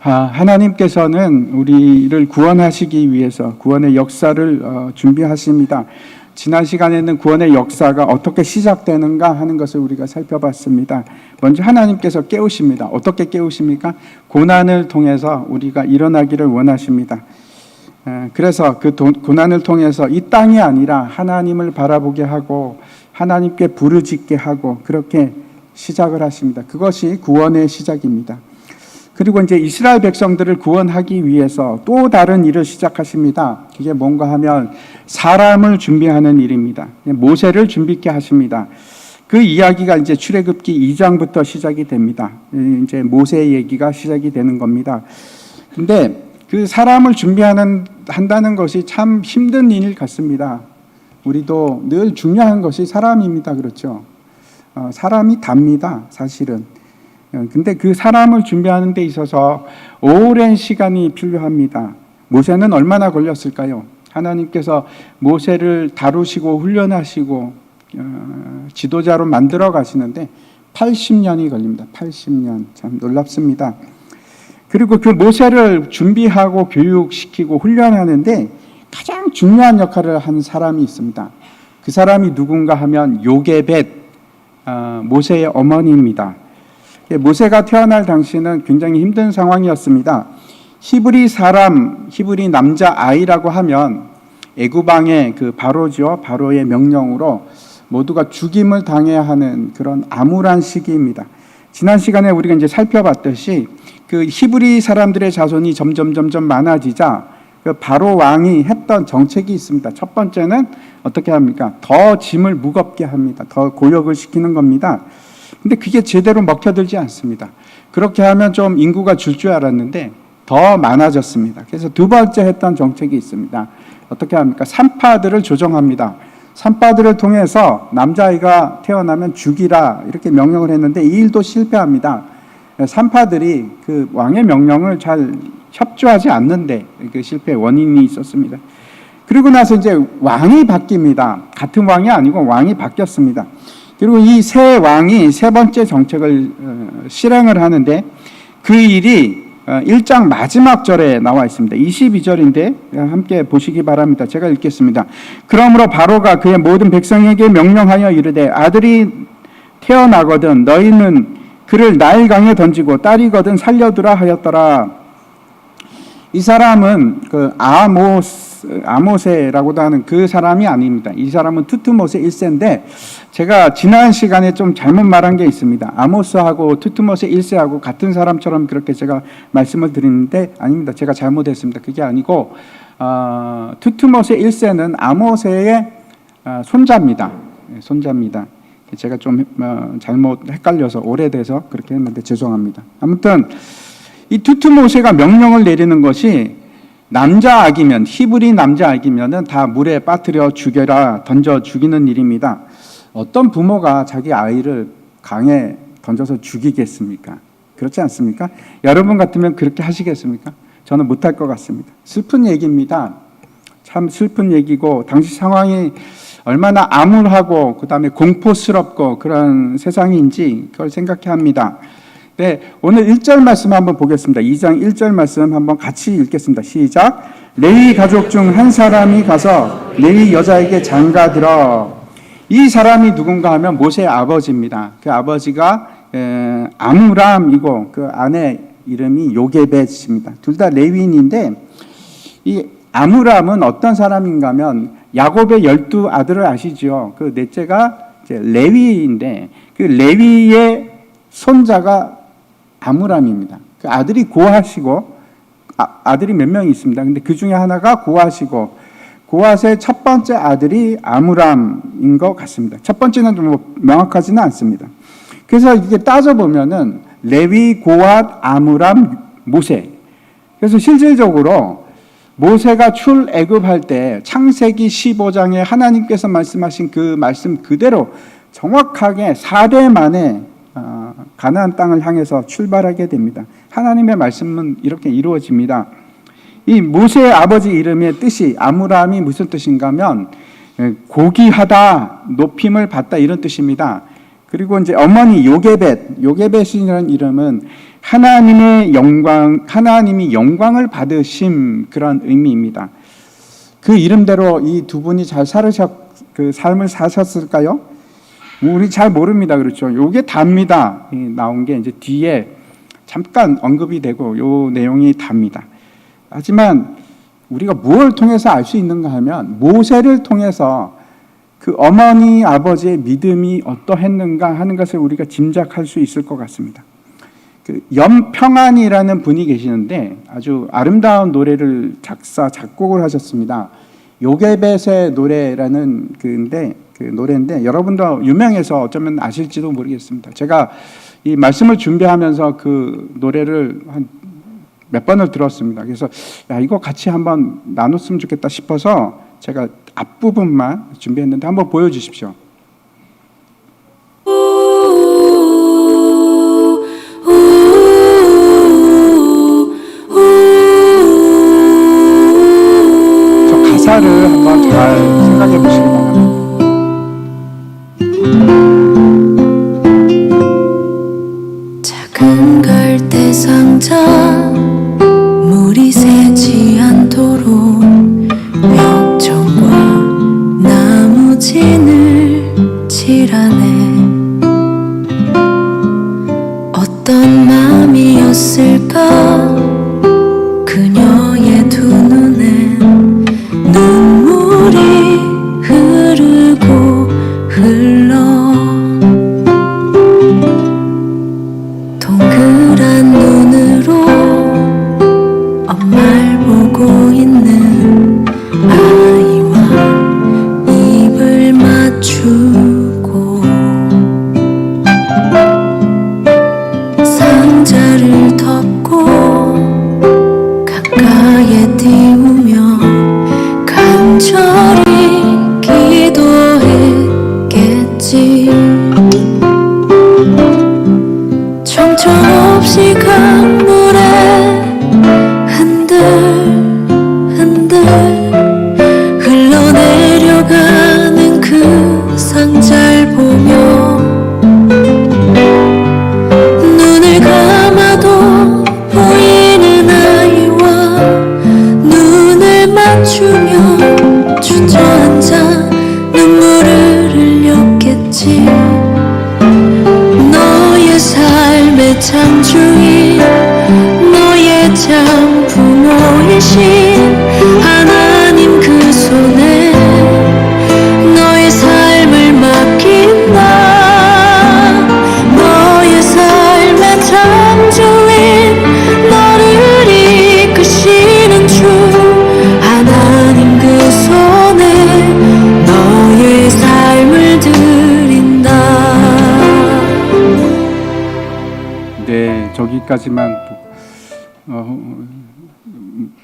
하나님께서는 우리를 구원하시기 위해서 구원의 역사를 준비하십니다. 지난 시간에는 구원의 역사가 어떻게 시작되는가 하는 것을 우리가 살펴봤습니다. 먼저 하나님께서 깨우십니다. 어떻게 깨우십니까? 고난을 통해서 우리가 일어나기를 원하십니다. 그래서 그 고난을 통해서 이 땅이 아니라 하나님을 바라보게 하고 하나님께 부르짖게 하고 그렇게 시작을 하십니다. 그것이 구원의 시작입니다. 그리고 이제 이스라엘 백성들을 구원하기 위해서 또 다른 일을 시작하십니다. 그게 뭔가 하면 사람을 준비하는 일입니다. 모세를 준비케 하십니다. 그 이야기가 이제 출애굽기 2장부터 시작이 됩니다. 이제 모세의 얘기가 시작이 되는 겁니다. 근데 그 사람을 한다는 것이 참 힘든 일 같습니다. 우리도 늘 중요한 것이 사람입니다. 그렇죠? 사람이 답니다. 사실은. 근데 그 사람을 준비하는 데 있어서 오랜 시간이 필요합니다. 모세는 얼마나 걸렸을까요? 하나님께서 모세를 다루시고 훈련하시고 지도자로 만들어 가시는데 80년이 걸립니다. 80년. 참 놀랍습니다. 그리고 그 모세를 준비하고 교육시키고 훈련하는데 가장 중요한 역할을 한 사람이 있습니다. 그 사람이 누군가 하면 요게벳, 모세의 어머니입니다. 모세가 태어날 당시는 굉장히 힘든 상황이었습니다. 히브리 남자 아이라고 하면 애굽왕의 그 바로죠. 바로의 명령으로 모두가 죽임을 당해야 하는 그런 암울한 시기입니다. 지난 시간에 우리가 이제 살펴봤듯이 그 히브리 사람들의 자손이 점점 많아지자 그 바로 왕이 했던 정책이 있습니다. 첫 번째는 어떻게 합니까? 더 짐을 무겁게 합니다. 더 고역을 시키는 겁니다. 근데 그게 제대로 먹혀들지 않습니다. 그렇게 하면 좀 인구가 줄 알았는데 더 많아졌습니다. 그래서 두 번째 했던 정책이 있습니다. 어떻게 합니까? 산파들을 조정합니다. 산파들을 통해서 남자아이가 태어나면 죽이라 이렇게 명령을 했는데 이 일도 실패합니다. 산파들이 그 왕의 명령을 잘 협조하지 않는데 그 실패의 원인이 있었습니다. 그리고 나서 이제 왕이 바뀝니다. 같은 왕이 아니고 왕이 바뀌었습니다. 그리고 이 새 왕이 세 번째 정책을 실행을 하는데 그 일이 1장 마지막 절에 나와 있습니다. 22절인데 함께 보시기 바랍니다. 제가 읽겠습니다. 그러므로 바로가 그의 모든 백성에게 명령하여 이르되 아들이 태어나거든 너희는 그를 나일강에 던지고 딸이거든 살려두라 하였더라. 이 사람은 그 아모세라고도 하는 그 사람이 아닙니다. 이 사람은 투트모세 1세인데 제가 지난 시간에 좀 잘못 말한 게 있습니다. 아모스하고 투트모세 1세하고 같은 사람처럼 그렇게 제가 말씀을 드리는데 아닙니다. 제가 잘못했습니다. 그게 아니고 투트모세 1세는 아모세의 손자입니다. 손자입니다. 제가 좀 잘못 헷갈려서 오래돼서 그렇게 했는데 죄송합니다. 아무튼 이 투트모세가 명령을 내리는 것이 남자 아기면 히브리 남자 아기면은 다 물에 빠뜨려 죽여라 던져 죽이는 일입니다. 어떤 부모가 자기 아이를 강에 던져서 죽이겠습니까? 그렇지 않습니까? 여러분 같으면 그렇게 하시겠습니까? 저는 못할 것 같습니다. 슬픈 얘기입니다. 참 슬픈 얘기고 당시 상황이 얼마나 암울하고 그다음에 공포스럽고 그런 세상인지 그걸 생각해야 합니다. 네, 오늘 1절 말씀 한번 보겠습니다. 2장 1절 말씀 한번 같이 읽겠습니다. 시작. 레위 가족 중 한 사람이 가서 레위 여자에게 장가들어. 이 사람이 누군가 하면 모세의 아버지입니다. 그 아버지가 아므람이고 그 아내 이름이 요게벳입니다. 둘 다 레위인인데 이 아므람은 어떤 사람인가 하면 야곱의 12아들을 아시죠? 그 넷째가 이제 레위인데 그 레위의 손자가 아므람입니다. 그 아들이 고핫이고 아들이 몇 명이 있습니다. 근데 그 중에 하나가 고핫이고 고핫의 첫 번째 아들이 아므람인 것 같습니다. 첫 번째는 좀 명확하지는 않습니다. 그래서 이게 따져보면은 레위, 고핫, 아므람, 모세. 그래서 실질적으로 모세가 출애굽할 때 창세기 15장에 하나님께서 말씀하신 그 말씀 그대로 정확하게 4대 만에 가나안 땅을 향해서 출발하게 됩니다. 하나님의 말씀은 이렇게 이루어집니다. 이 모세의 아버지 이름의 뜻이 아므람이 무슨 뜻인가 하면 고귀하다, 높임을 받다 이런 뜻입니다. 그리고 이제 어머니 요게벳이라는 이름은 하나님의 영광, 하나님이 영광을 받으심, 그런 의미입니다. 그 이름대로 이 두 분이 잘 그 삶을 사셨을까요? 우리 잘 모릅니다. 그렇죠? 요게 답니다. 나온 게 이제 뒤에 잠깐 언급이 되고 요 내용이 답니다. 하지만 우리가 무엇을 통해서 알 수 있는가 하면 모세를 통해서 그 어머니 아버지의 믿음이 어떠했는가 하는 것을 우리가 짐작할 수 있을 것 같습니다. 그 염평안이라는 분이 계시는데 아주 아름다운 노래를 작곡을 하셨습니다. 요게벳의 노래라는 그 노래인데 여러분도 유명해서 어쩌면 아실지도 모르겠습니다. 제가 이 말씀을 준비하면서 그 노래를 한 몇 번을 들었습니다. 그래서 이거 같이 한번 나눴으면 좋겠다 싶어서 제가 앞부분만 준비했는데 한번 보여주십시오. 저 가사를 한번 잘 생각해 보시기 바랍니다. 작은 갈대 상자 물이 새지 않도록 벽정과 나무진을 칠하네. 어떤 마음이었을까 그녀의 두 눈엔 눈물이 흐르고 흘러 동그란 눈으로 엄마를 보고 있는 아이와 입을 맞추고 상자를 덮고 가까이에 띄우며 간절히 기도했겠지. 정처없이 강물에 흔들흔들 흘러내려가는 그 상자를 보며 눈을 감아도 보이는 아이와 눈을 맞추며 주저앉아 눈물을 흘렸겠지. 너의 삶의 창조인 너의 참 부모이신 하나님 그 손에 너의 삶을 맡긴다. 너의 삶의 창조인 너를 이끄시는 주 하나님 그 손에 너의 삶을 드린다. 네, 저기까지만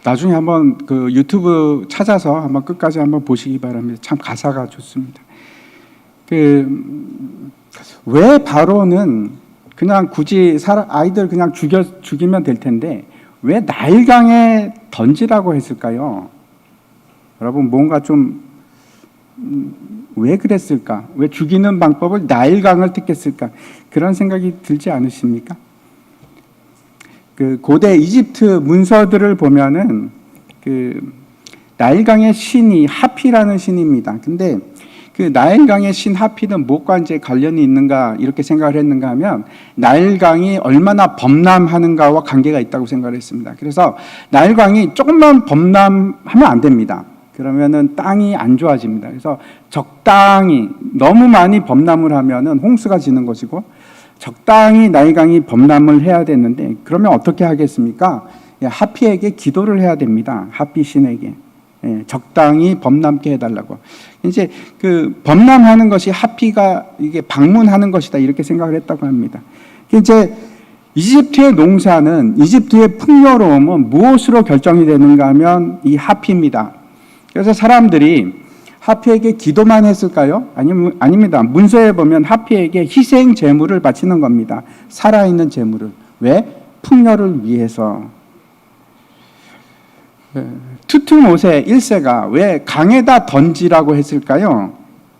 나중에 한번 그 유튜브 찾아서 한번 끝까지 한번 보시기 바랍니다. 참 가사가 좋습니다. 왜 바로는 그냥 굳이 아이들 그냥 죽이면 될 텐데 왜 나일강에 던지라고 했을까요? 여러분 뭔가 좀 왜 그랬을까? 왜 죽이는 방법을 나일강을 택했을까? 그런 생각이 들지 않으십니까? 그 고대 이집트 문서들을 보면은 그 나일강의 신이 하피라는 신입니다. 근데 그 나일강의 신 하피는 무엇과 이제 관련이 있는가 이렇게 생각을 했는가 하면 나일강이 얼마나 범람하는가와 관계가 있다고 생각을 했습니다. 그래서 나일강이 조금만 범람하면 안 됩니다. 그러면은 땅이 안 좋아집니다. 그래서 적당히 너무 많이 범람을 하면은 홍수가 지는 것이고 적당히 나일강이 범람을 해야 되는데 그러면 어떻게 하겠습니까? 하피에게 기도를 해야 됩니다. 하피 신에게 적당히 범람게 해달라고. 이제 그 범람하는 것이 하피가 이게 방문하는 것이다 이렇게 생각을 했다고 합니다. 이제 이집트의 농사는 이집트의 풍요로움은 무엇으로 결정이 되는가 하면 이 하피입니다. 그래서 사람들이 하피에게 기도만 했을까요? 아닙니다. 문서에 보면 하피에게 희생 제물을 바치는 겁니다. 살아있는 제물을. 왜? 풍요를 위해서. 투투모세 1세가 왜 강에다 던지라고 했을까요?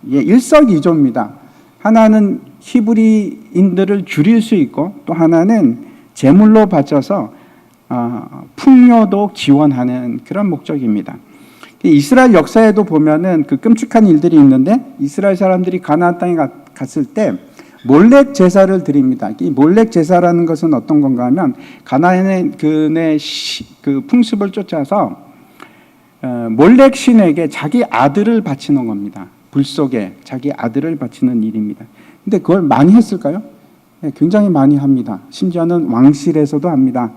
일석이조입니다. 하나는 히브리인들을 줄일 수 있고 또 하나는 제물로 바쳐서 풍요도 기원하는 그런 목적입니다. 이스라엘 역사에도 보면은 그 끔찍한 일들이 있는데 이스라엘 사람들이 가나안 땅에 갔을 때 몰렉 제사를 드립니다. 이 몰렉 제사라는 것은 어떤 건가 하면 가나안의 그 풍습을 쫓아서 몰렉 신에게 자기 아들을 바치는 겁니다. 불 속에 자기 아들을 바치는 일입니다. 근데 그걸 많이 했을까요? 네, 굉장히 많이 합니다. 심지어는 왕실에서도 합니다.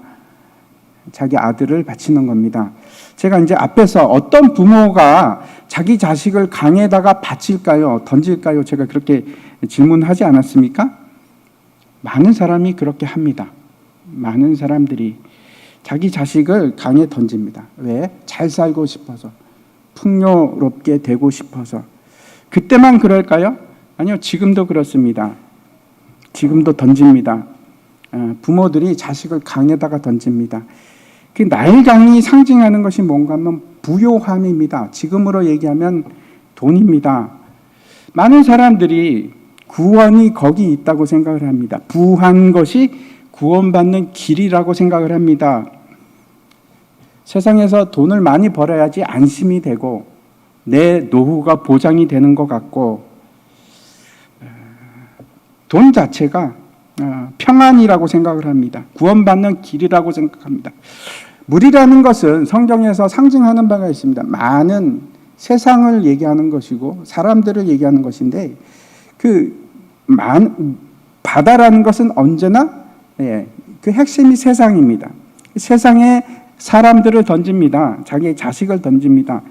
자기 아들을 바치는 겁니다. 제가 이제 앞에서 어떤 부모가 자기 자식을 강에다가 바칠까요? 던질까요? 제가 그렇게 질문하지 않았습니까? 많은 사람이 그렇게 합니다. 많은 사람들이 자기 자식을 강에 던집니다. 왜? 잘 살고 싶어서, 풍요롭게 되고 싶어서. 그때만 그럴까요? 아니요, 지금도 그렇습니다. 지금도 던집니다. 부모들이 자식을 강에다가 던집니다. 그 나일강이 상징하는 것이 뭔가 하면 부요함입니다. 지금으로 얘기하면 돈입니다. 많은 사람들이 구원이 거기 있다고 생각을 합니다. 부한 것이 구원받는 길이라고 생각을 합니다. 세상에서 돈을 많이 벌어야지 안심이 되고 내 노후가 보장이 되는 것 같고 돈 자체가 평안이라고 생각을 합니다. 구원받는 길이라고 생각합니다. 물이라는 것은 성경에서 상징하는 바가 있습니다. 많은 세상을 얘기하는 것이고 사람들을 얘기하는 것인데 바다라는 것은 언제나 그 핵심이 세상입니다. 세상에 사람들을 던집니다. 자기의 자식을 던집니다.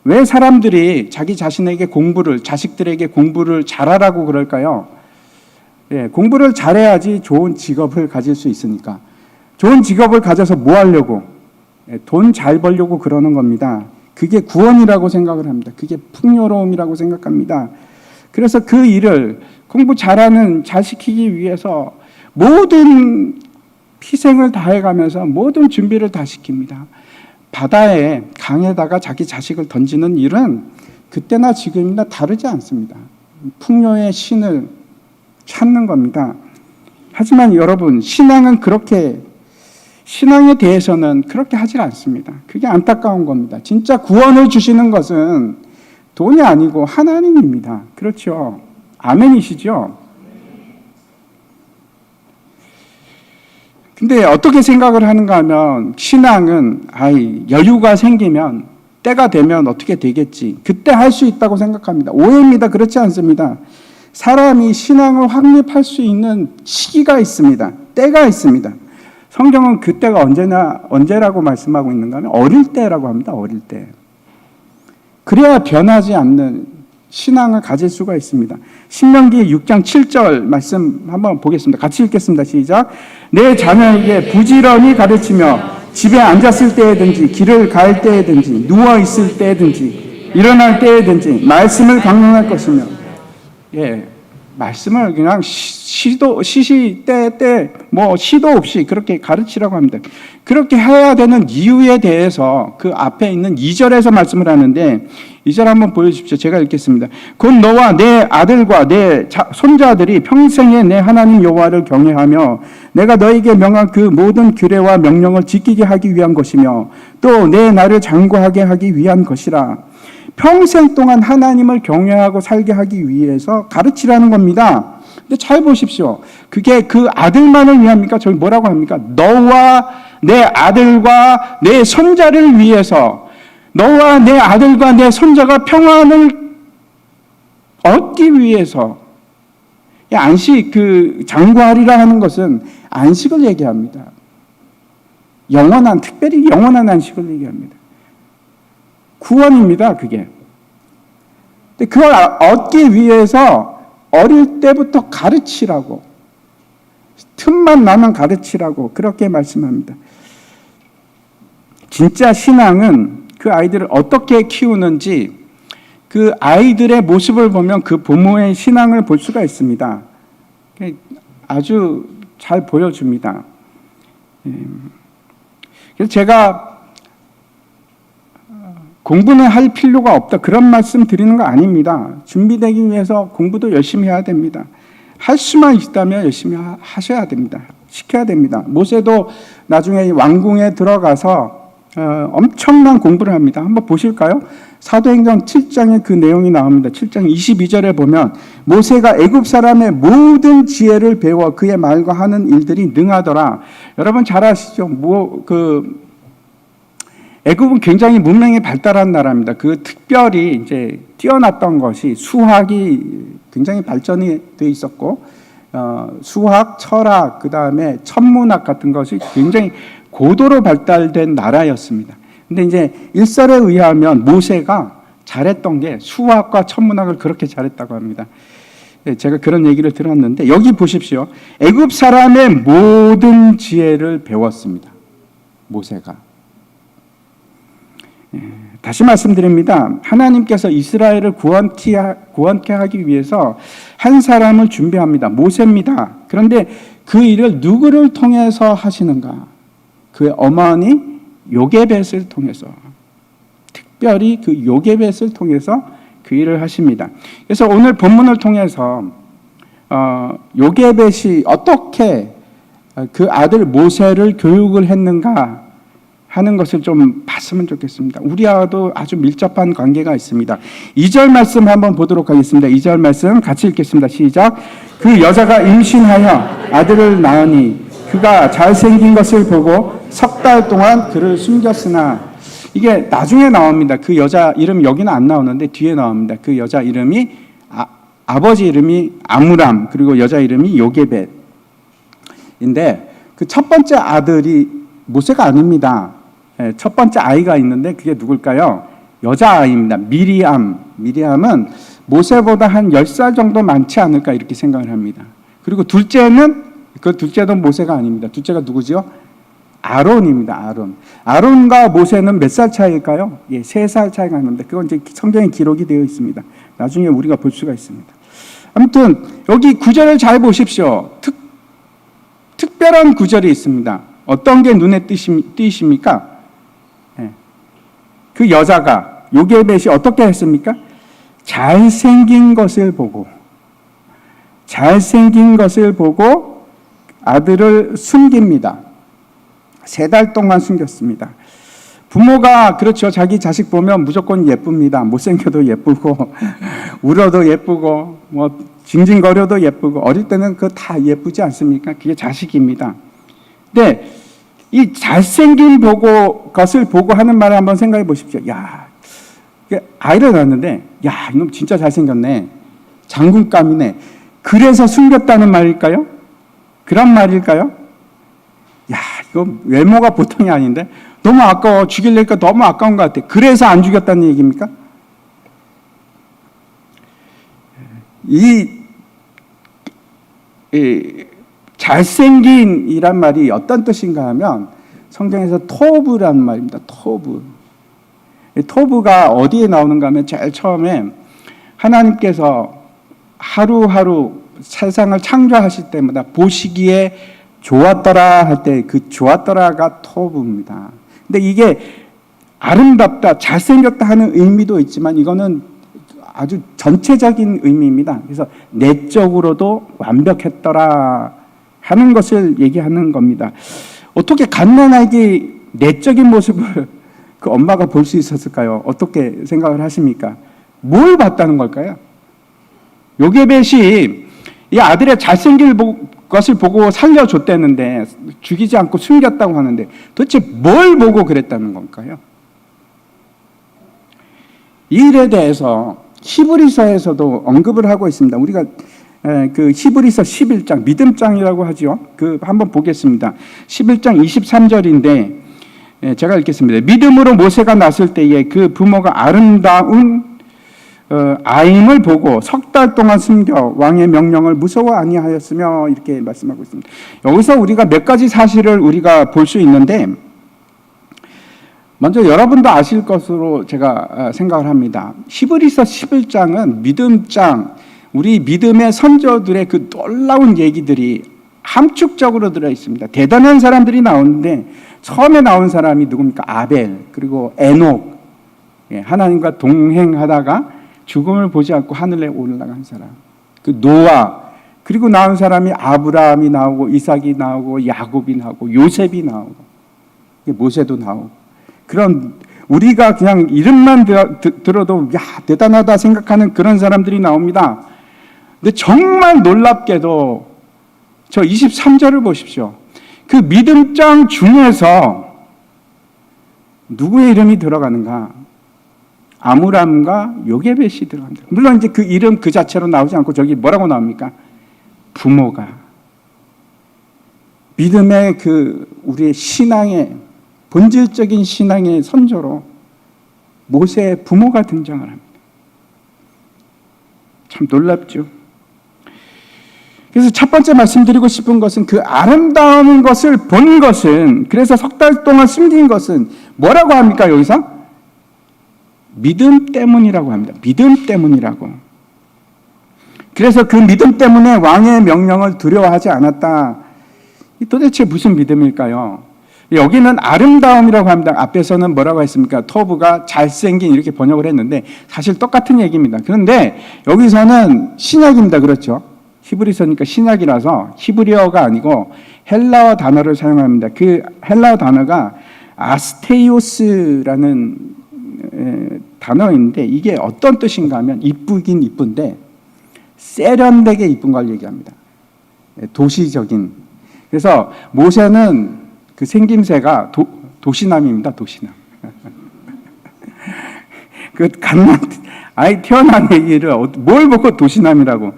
왜 사람들이 자기 자신에게 자식들에게 공부를 잘하라고 그럴까요? 공부를 잘해야지 좋은 직업을 가질 수 있으니까. 좋은 직업을 가져서 뭐 하려고? 돈 잘 벌려고 그러는 겁니다. 그게 구원이라고 생각을 합니다. 그게 풍요로움이라고 생각합니다. 그래서 그 일을 공부 잘하는 잘 시키기 위해서 모든 희생을 다해가면서 모든 준비를 다 시킵니다. 바다에 강에다가 자기 자식을 던지는 일은 그때나 지금이나 다르지 않습니다. 풍요의 신을 찾는 겁니다. 하지만 여러분, 신앙에 대해서는 그렇게 하질 않습니다. 그게 안타까운 겁니다. 진짜 구원을 주시는 것은 돈이 아니고 하나님입니다. 그렇죠? 아멘이시죠? 근데 어떻게 생각을 하는가 하면 신앙은 여유가 생기면 때가 되면 어떻게 되겠지. 그때 할 수 있다고 생각합니다. 오해입니다. 그렇지 않습니다. 사람이 신앙을 확립할 수 있는 시기가 있습니다. 때가 있습니다. 성경은 그때가 언제라고 말씀하고 있는가 하면 어릴 때라고 합니다. 어릴 때. 그래야 변하지 않는 신앙을 가질 수가 있습니다. 신명기 6장 7절 말씀 한번 보겠습니다. 같이 읽겠습니다. 시작. 내 자녀에게 부지런히 가르치며 집에 앉았을 때에든지 길을 갈 때에든지 누워 있을 때에든지 일어날 때에든지 말씀을 강론할 것이며 말씀을 그냥 시도 없이 그렇게 가르치라고 합니다. 그렇게 해야 되는 이유에 대해서 그 앞에 있는 2절에서 말씀을 하는데 2절 한번 보여주십시오. 제가 읽겠습니다. 곧 너와 내 아들과 내 손자들이 평생에 내 하나님 여호와를 경외하며 내가 너에게 명한 그 모든 규례와 명령을 지키게 하기 위한 것이며 또 내 나를 장구하게 하기 위한 것이라. 평생 동안 하나님을 경외하고 살게 하기 위해서 가르치라는 겁니다. 근데 잘 보십시오. 그게 그 아들만을 위합니까? 저기 뭐라고 합니까? 너와 내 아들과 내 손자를 위해서, 너와 내 아들과 내 손자가 평안을 얻기 위해서. 안식, 장구하리라 하는 것은 안식을 얘기합니다. 특별히 영원한 안식을 얘기합니다. 구원입니다, 그게. 근데 그걸 얻기 위해서 어릴 때부터 가르치라고, 틈만 나면 가르치라고 그렇게 말씀합니다. 진짜 신앙은 그 아이들을 어떻게 키우는지 그 아이들의 모습을 보면 그 부모의 신앙을 볼 수가 있습니다. 아주 잘 보여줍니다. 그래서 제가 공부는 할 필요가 없다 그런 말씀 드리는 거 아닙니다. 준비되기 위해서 공부도 열심히 해야 됩니다. 할 수만 있다면 열심히 하셔야 됩니다. 시켜야 됩니다. 모세도 나중에 왕궁에 들어가서 엄청난 공부를 합니다. 한번 보실까요? 사도행전 7장에 그 내용이 나옵니다. 7장 22절에 보면 모세가 애굽 사람의 모든 지혜를 배워 그의 말과 하는 일들이 능하더라. 여러분 잘 아시죠? 애굽은 굉장히 문명이 발달한 나라입니다. 그 특별히 이제 뛰어났던 것이 수학이 굉장히 발전이 돼 있었고, 수학, 철학, 그 다음에 천문학 같은 것이 굉장히 고도로 발달된 나라였습니다. 근데 이제 일설에 의하면 모세가 잘했던 게 수학과 천문학을 그렇게 잘했다고 합니다. 제가 그런 얘기를 들었는데 여기 보십시오. 애굽 사람의 모든 지혜를 배웠습니다. 모세가. 다시 말씀드립니다. 하나님께서 이스라엘을 구원케 하기 위해서 한 사람을 준비합니다. 모세입니다. 그런데 그 일을 누구를 통해서 하시는가? 그의 어머니 요게벳을 통해서, 특별히 그 요게벳을 통해서 그 일을 하십니다. 그래서 오늘 본문을 통해서 요게벳이 어떻게 그 아들 모세를 교육을 했는가 하는 것을 좀 봤으면 좋겠습니다. 우리와도 아주 밀접한 관계가 있습니다. 2절 말씀 한번 보도록 하겠습니다. 2절 말씀 같이 읽겠습니다. 시작. 그 여자가 임신하여 아들을 낳으니 그가 잘생긴 것을 보고 석 달 동안 그를 숨겼으나, 이게 나중에 나옵니다. 그 여자 이름 여기는 안 나오는데 뒤에 나옵니다. 그 여자 이름이 아버지 이름이 아므람, 그리고 여자 이름이 요게벳인데 그 첫 번째 아들이 모세가 아닙니다. 첫 번째 아이가 있는데 그게 누굴까요? 여자아이입니다. 미리암은 모세보다 한 10살 정도 많지 않을까 이렇게 생각을 합니다. 그리고 둘째도 모세가 아닙니다. 둘째가 누구죠? 아론입니다. 아론과 모세는 몇 살 차이일까요? 3살 차이가 나는데 그건 이제 성경에 기록이 되어 있습니다. 나중에 우리가 볼 수가 있습니다. 아무튼 여기 구절을 잘 보십시오. 특별한 구절이 있습니다. 어떤 게 눈에 띄십니까? 그 여자가 요게벳이 어떻게 했습니까? 잘생긴 것을 보고 아들을 숨깁니다. 3달 동안 숨겼습니다. 부모가 그렇죠. 자기 자식 보면 무조건 예쁩니다. 못생겨도 예쁘고 울어도 예쁘고 뭐 징징거려도 예쁘고, 어릴 때는 그거 다 예쁘지 않습니까? 그게 자식입니다. 근데 이 잘생긴 것을 보고 하는 말을 한번 생각해 보십시오. 야, 아이를 낳았는데 야, 이놈 진짜 잘생겼네. 장군감이네. 그래서 숨겼다는 말일까요? 그런 말일까요? 야, 이거 외모가 보통이 아닌데 너무 아까워. 죽이려니까 너무 아까운 것 같아. 그래서 안 죽였다는 얘기입니까? 이 잘생긴이란 말이 어떤 뜻인가 하면 성경에서 토브라는 말입니다. 토브가 어디에 나오는가 하면 제일 처음에 하나님께서 하루하루 세상을 창조하실 때마다 보시기에 좋았더라 할 때 그 좋았더라가 토브입니다. 근데 이게 아름답다, 잘생겼다 하는 의미도 있지만 이거는 아주 전체적인 의미입니다. 그래서 내적으로도 완벽했더라 하는 것을 얘기하는 겁니다. 어떻게 갓난아기 내적인 모습을 그 엄마가 볼 수 있었을까요? 어떻게 생각을 하십니까? 뭘 봤다는 걸까요? 요게벳이 이 아들의 잘생긴 것을 보고 살려줬다는데 죽이지 않고 숨겼다고 하는데 도대체 뭘 보고 그랬다는 걸까요? 이 일에 대해서 히브리서에서도 언급을 하고 있습니다. 우리가 그 히브리서 11장 믿음장이라고 하죠. 그 한번 보겠습니다. 11장 23절인데 제가 읽겠습니다. 믿음으로 모세가 났을 때에 그 부모가 아름다운 아임을 보고 석 달 동안 숨겨 왕의 명령을 무서워 아니하였으며 이렇게 말씀하고 있습니다. 여기서 우리가 몇 가지 사실을 우리가 볼 수 있는데, 먼저 여러분도 아실 것으로 제가 생각을 합니다. 히브리서 11장은 믿음장, 우리 믿음의 선조들의 그 놀라운 얘기들이 함축적으로 들어 있습니다. 대단한 사람들이 나오는데 처음에 나온 사람이 누굽니까? 아벨, 그리고 에녹, 하나님과 동행하다가 죽음을 보지 않고 하늘에 올라간 사람. 그 노아, 그리고 나온 사람이 아브라함이 나오고 이삭이 나오고 야곱이 나오고 요셉이 나오고 모세도 나오고, 그런 우리가 그냥 이름만 들어도 야 대단하다 생각하는 그런 사람들이 나옵니다. 근데 정말 놀랍게도 저 23절을 보십시오. 그 믿음장 중에서 누구의 이름이 들어가는가? 아므람과 요게벳이 들어갑니다. 물론 이제 그 이름 그 자체로 나오지 않고 저기 뭐라고 나옵니까? 부모가. 믿음의 그 우리의 신앙의 본질적인 신앙의 선조로 모세의 부모가 등장을 합니다. 참 놀랍죠. 그래서 첫 번째 말씀드리고 싶은 것은 그 아름다운 것을 본 것은, 그래서 석 달 동안 숨긴 것은 뭐라고 합니까? 여기서 믿음 때문이라고 합니다. 믿음 때문이라고. 그래서 그 믿음 때문에 왕의 명령을 두려워하지 않았다. 도대체 무슨 믿음일까요? 여기는 아름다움이라고 합니다. 앞에서는 뭐라고 했습니까? 토브가 잘생긴 이렇게 번역을 했는데 사실 똑같은 얘기입니다. 그런데 여기서는 신약입니다. 그렇죠? 히브리서니까 신약이라서 히브리어가 아니고 헬라어 단어를 사용합니다. 그 헬라어 단어가 아스테이오스라는 단어인데 이게 어떤 뜻인가 하면 이쁘긴 이쁜데 세련되게 이쁜 걸 얘기합니다. 도시적인. 그래서 모세는 그 생김새가 도시남입니다. 도시남. 그 갓난 아이 태어난 얘기를 뭘 보고 도시남이라고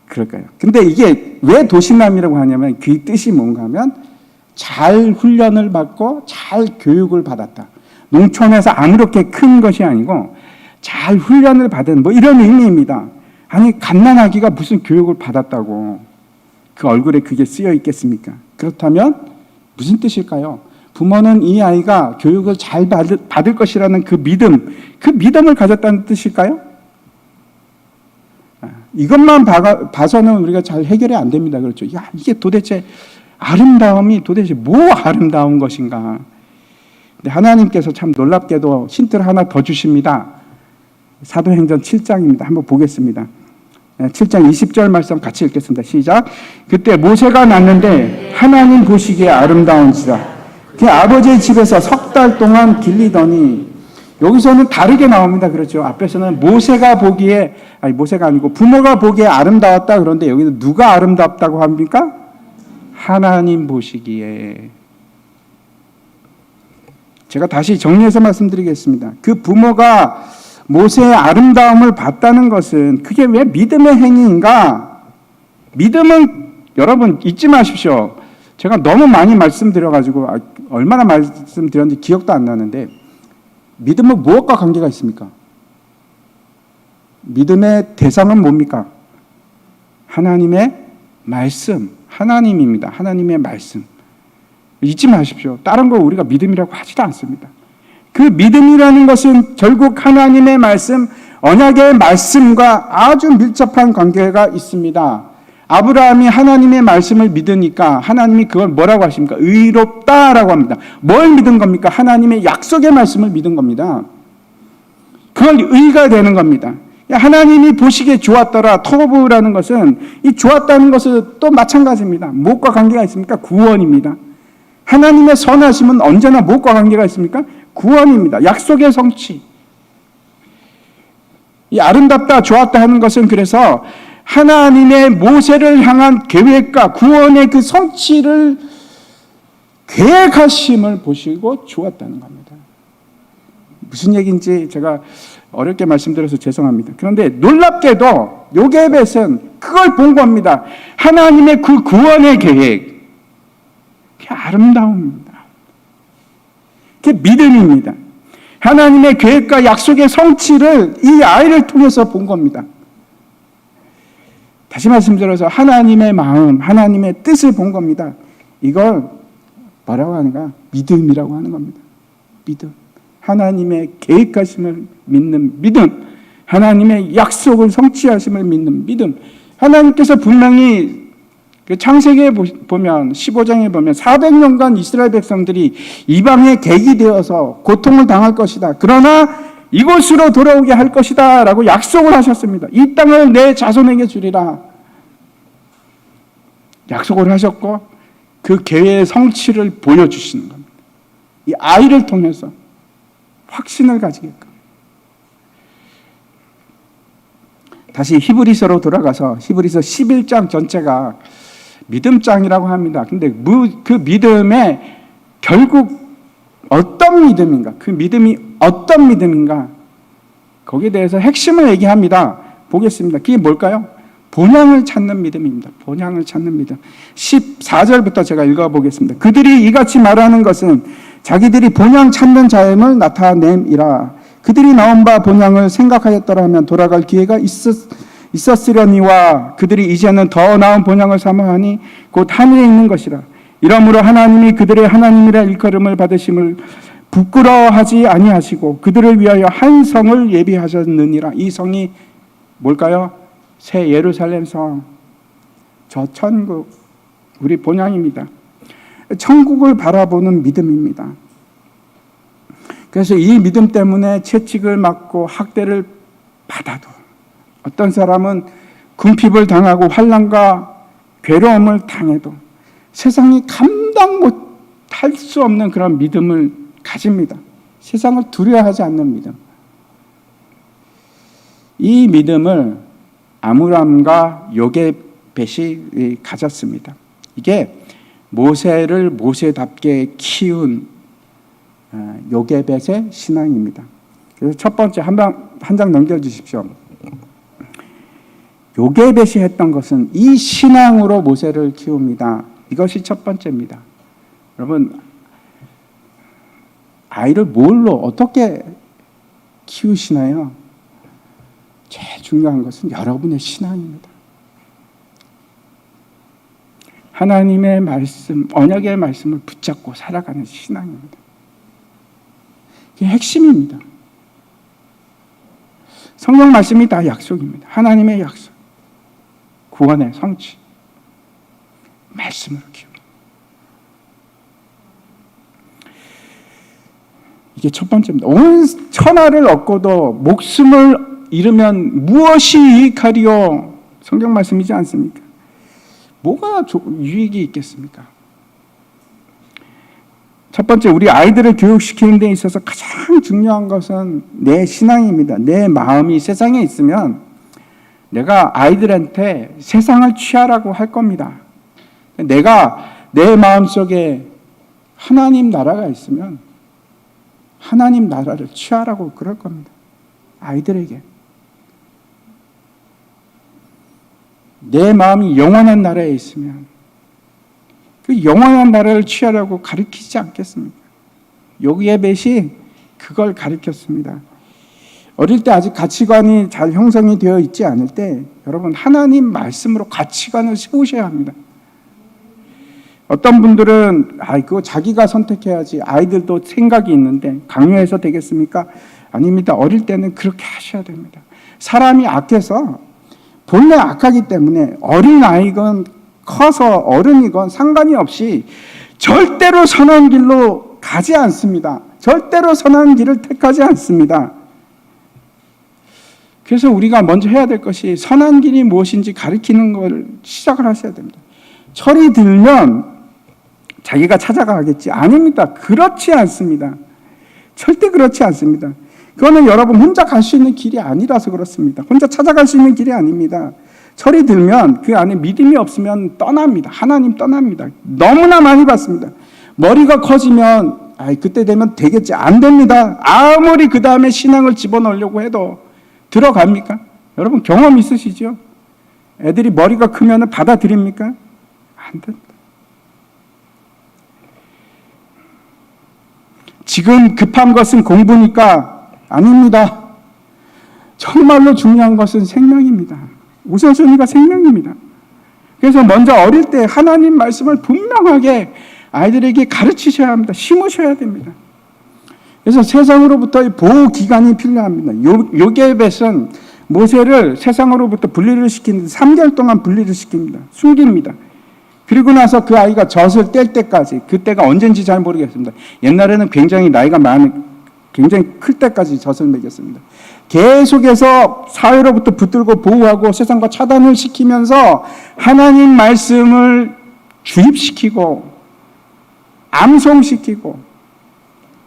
그럴까요? 근데 이게 왜 도시남이라고 하냐면 그 뜻이 뭔가 하면 잘 훈련을 받고 잘 교육을 받았다. 농촌에서 아무렇게 큰 것이 아니고 잘 훈련을 받은 뭐 이런 의미입니다. 아니 갓난아기가 무슨 교육을 받았다고 그 얼굴에 그게 쓰여 있겠습니까? 그렇다면 무슨 뜻일까요? 부모는 이 아이가 교육을 잘 받을 것이라는 그 믿음을 가졌다는 뜻일까요? 이것만 봐서는 우리가 잘 해결이 안 됩니다. 그렇죠? 야, 이게 도대체 아름다움이 도대체 뭐 아름다운 것인가? 근데 하나님께서 참 놀랍게도 힌트를 하나 더 주십니다. 사도행전 7장입니다. 한번 보겠습니다. 7장 20절 말씀 같이 읽겠습니다. 시작. 그때 모세가 낳는데 하나님 보시기에 아름다운지라. 그 아버지의 집에서 석 달 동안 길리더니, 여기서는 다르게 나옵니다. 그렇죠? 앞에서는 모세가 아니고 부모가 보기에 아름다웠다. 그런데 여기는 누가 아름답다고 합니까? 하나님 보시기에. 제가 다시 정리해서 말씀드리겠습니다. 그 부모가 모세의 아름다움을 봤다는 것은 그게 왜 믿음의 행위인가? 믿음은 여러분 잊지 마십시오. 제가 너무 많이 말씀드려가지고 얼마나 말씀드렸는지 기억도 안 나는데, 믿음은 무엇과 관계가 있습니까? 믿음의 대상은 뭡니까? 하나님의 말씀, 하나님입니다. 하나님의 말씀. 잊지 마십시오. 다른 거 우리가 믿음이라고 하지도 않습니다. 그 믿음이라는 것은 결국 하나님의 말씀, 언약의 말씀과 아주 밀접한 관계가 있습니다. 아브라함이 하나님의 말씀을 믿으니까 하나님이 그걸 뭐라고 하십니까? 의롭다라고 합니다. 뭘 믿은 겁니까? 하나님의 약속의 말씀을 믿은 겁니다. 그걸 의가 되는 겁니다. 하나님이 보시기에 좋았더라. 토브라는 것은 이 좋았다는 것은 또 마찬가지입니다. 무엇과 관계가 있습니까? 구원입니다. 하나님의 선하심은 언제나 무엇과 관계가 있습니까? 구원입니다. 약속의 성취. 이 아름답다, 좋았다 하는 것은 그래서 하나님의 모세를 향한 계획과 구원의 그 성취를 계획하심을 보시고 좋았다는 겁니다. 무슨 얘기인지 제가 어렵게 말씀드려서 죄송합니다. 그런데 놀랍게도 요게벳은 그걸 본 겁니다. 하나님의 그 구원의 계획. 그게 아름다움입니다. 그게 믿음입니다. 하나님의 계획과 약속의 성취를 이 아이를 통해서 본 겁니다. 다시 말씀드려서 하나님의 마음, 하나님의 뜻을 본 겁니다. 이걸 뭐라고 하는가? 믿음이라고 하는 겁니다. 믿음. 하나님의 계획하심을 믿는 믿음. 하나님의 약속을 성취하심을 믿는 믿음. 하나님께서 분명히 그 창세기에 보면 15장에 보면 400년간 이스라엘 백성들이 이방에 객이 되어서 고통을 당할 것이다. 그러나 이곳으로 돌아오게 할 것이다 라고 약속을 하셨습니다. 이 땅을 내 자손에게 주리라. 약속을 하셨고 그 계획의 성취를 보여주시는 겁니다. 이 아이를 통해서 확신을 가지게끔. 다시 히브리서로 돌아가서 히브리서 11장 전체가 믿음장이라고 합니다. 근데 그 믿음에 결국 어떤 믿음인가? 그 믿음이 어떤 믿음인가? 거기에 대해서 핵심을 얘기합니다. 보겠습니다. 그게 뭘까요? 본향을 찾는 믿음입니다. 본향을 찾는 믿음. 14절부터 제가 읽어보겠습니다. 그들이 이같이 말하는 것은 자기들이 본향 찾는 자임을 나타냄이라. 그들이 나온 바 본향을 생각하였더라면 돌아갈 기회가 있었으려니와 그들이 이제는 더 나은 본향을 삼아하니 곧 하늘에 있는 것이라. 이러므로 하나님이 그들의 하나님이라 일컬음을 받으심을 부끄러워하지 아니하시고 그들을 위하여 한 성을 예비하셨느니라. 이 성이 뭘까요? 새 예루살렘 성, 저 천국, 우리 본향입니다. 천국을 바라보는 믿음입니다. 그래서 이 믿음 때문에 채찍을 맞고 학대를 받아도, 어떤 사람은 궁핍을 당하고 환난과 괴로움을 당해도 세상이 감당 못할 수 없는 그런 믿음을 가집니다. 세상을 두려워하지 않는 믿음. 이 믿음을 아므람과 요게벳이 가졌습니다. 이게 모세를 모세답게 키운 요게벳의 신앙입니다. 그래서 첫 번째 한 장 넘겨주십시오. 요게벳이 했던 것은 이 신앙으로 모세를 키웁니다. 이것이 첫 번째입니다. 여러분, 아이를 뭘로 어떻게 키우시나요? 제일 중요한 것은 여러분의 신앙입니다. 하나님의 말씀, 언약의 말씀을 붙잡고 살아가는 신앙입니다. 이게 핵심입니다. 성경 말씀이 다 약속입니다. 하나님의 약속, 구원의 성취, 말씀으로 키웁니다. 이게 첫 번째입니다. 온 천하를 얻고도 목숨을 잃으면 무엇이 유익하리요? 성경 말씀이지 않습니까? 뭐가 유익이 있겠습니까? 첫 번째, 우리 아이들을 교육시키는 데 있어서 가장 중요한 것은 내 신앙입니다. 내 마음이 세상에 있으면 내가 아이들한테 세상을 취하라고 할 겁니다. 내가 내 마음속에 하나님 나라가 있으면 하나님 나라를 취하라고 그럴 겁니다. 아이들에게. 내 마음이 영원한 나라에 있으면 그 영원한 나라를 취하라고 가르치지 않겠습니까? 요게벳이 그걸 가르쳤습니다. 어릴 때 아직 가치관이 잘 형성이 되어 있지 않을 때 여러분, 하나님 말씀으로 가치관을 세우셔야 합니다. 어떤 분들은 그거 자기가 선택해야지, 아이들도 생각이 있는데 강요해서 되겠습니까? 아닙니다. 어릴 때는 그렇게 하셔야 됩니다. 사람이 악해서 본래 악하기 때문에 어린 아이건 커서 어른이건 상관이 없이 절대로 선한 길로 가지 않습니다. 절대로 선한 길을 택하지 않습니다. 그래서 우리가 먼저 해야 될 것이 선한 길이 무엇인지 가르치는 걸 시작을 하셔야 됩니다. 철이 들면 자기가 찾아가겠지. 아닙니다. 그렇지 않습니다. 절대 그렇지 않습니다. 그거는 여러분 혼자 갈 수 있는 길이 아니라서 그렇습니다. 혼자 찾아갈 수 있는 길이 아닙니다. 철이 들면 그 안에 믿음이 없으면 떠납니다. 하나님 떠납니다. 너무나 많이 봤습니다. 머리가 커지면 그때 되면 되겠지. 안 됩니다. 아무리 그 다음에 신앙을 집어넣으려고 해도 들어갑니까? 여러분 경험 있으시죠? 애들이 머리가 크면 받아들입니까? 안 됩니다. 지금 급한 것은 공부니까 아닙니다. 정말로 중요한 것은 생명입니다. 우선순위가 생명입니다. 그래서 먼저 어릴 때 하나님 말씀을 분명하게 아이들에게 가르치셔야 합니다. 심으셔야 됩니다. 그래서 세상으로부터의 보호기간이 필요합니다. 요게벳은 모세를 세상으로부터 분리를 시키는데 3개월 동안 분리를 시킵니다. 숨깁니다. 그리고 나서 그 아이가 젖을 뗄 때까지, 그때가 언젠지 잘 모르겠습니다. 옛날에는 굉장히 나이가 굉장히 클 때까지 젖을 먹였습니다. 계속해서 사회로부터 붙들고 보호하고 세상과 차단을 시키면서 하나님 말씀을 주입시키고 암송시키고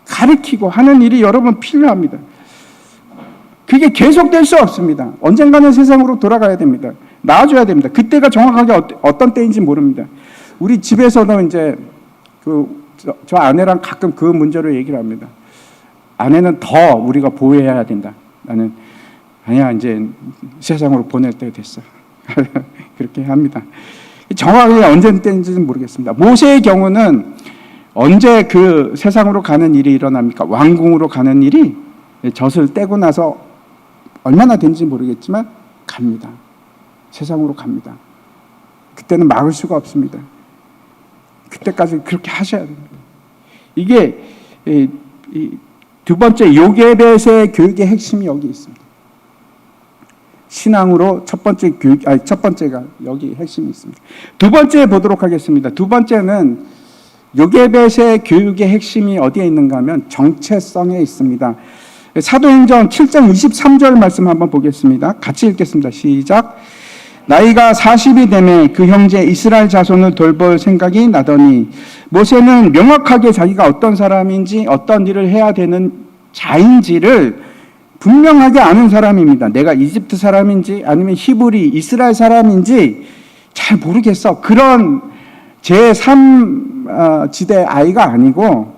가르치고 하는 일이 여러분 필요합니다. 그게 계속될 수 없습니다. 언젠가는 세상으로 돌아가야 됩니다. 나아져야 됩니다. 그때가 정확하게 어떤 때인지 모릅니다. 우리 집에서도 이제 저 아내랑 가끔 그 문제로 얘기를 합니다. 아내는 더 우리가 보호해야 된다. 나는 아니야, 이제 세상으로 보낼 때가 됐어. 그렇게 합니다. 정확하게 언제 때인지는 모르겠습니다. 모세의 경우는 언제 그 세상으로 가는 일이 일어납니까? 왕궁으로 가는 일이 젖을 떼고 나서 얼마나 된지 모르겠지만 갑니다. 세상으로 갑니다. 그때는 막을 수가 없습니다. 그때까지 그렇게 하셔야 됩니다. 이게 두 번째 요게벳의 교육의 핵심이 여기 있습니다. 신앙으로 첫 번째가 여기 핵심이 있습니다. 두 번째 보도록 하겠습니다. 두 번째는 요게벳의 교육의 핵심이 어디에 있는가 하면 정체성에 있습니다. 사도행전 7장 23절 말씀 한번 보겠습니다. 같이 읽겠습니다. 시작. 나이가 40이 되매 그 형제 이스라엘 자손을 돌볼 생각이 나더니 모세는 명확하게 자기가 어떤 사람인지 어떤 일을 해야 되는 자인지를 분명하게 아는 사람입니다. 내가 이집트 사람인지 아니면 히브리 이스라엘 사람인지 잘 모르겠어. 그런 제3지대 아이가 아니고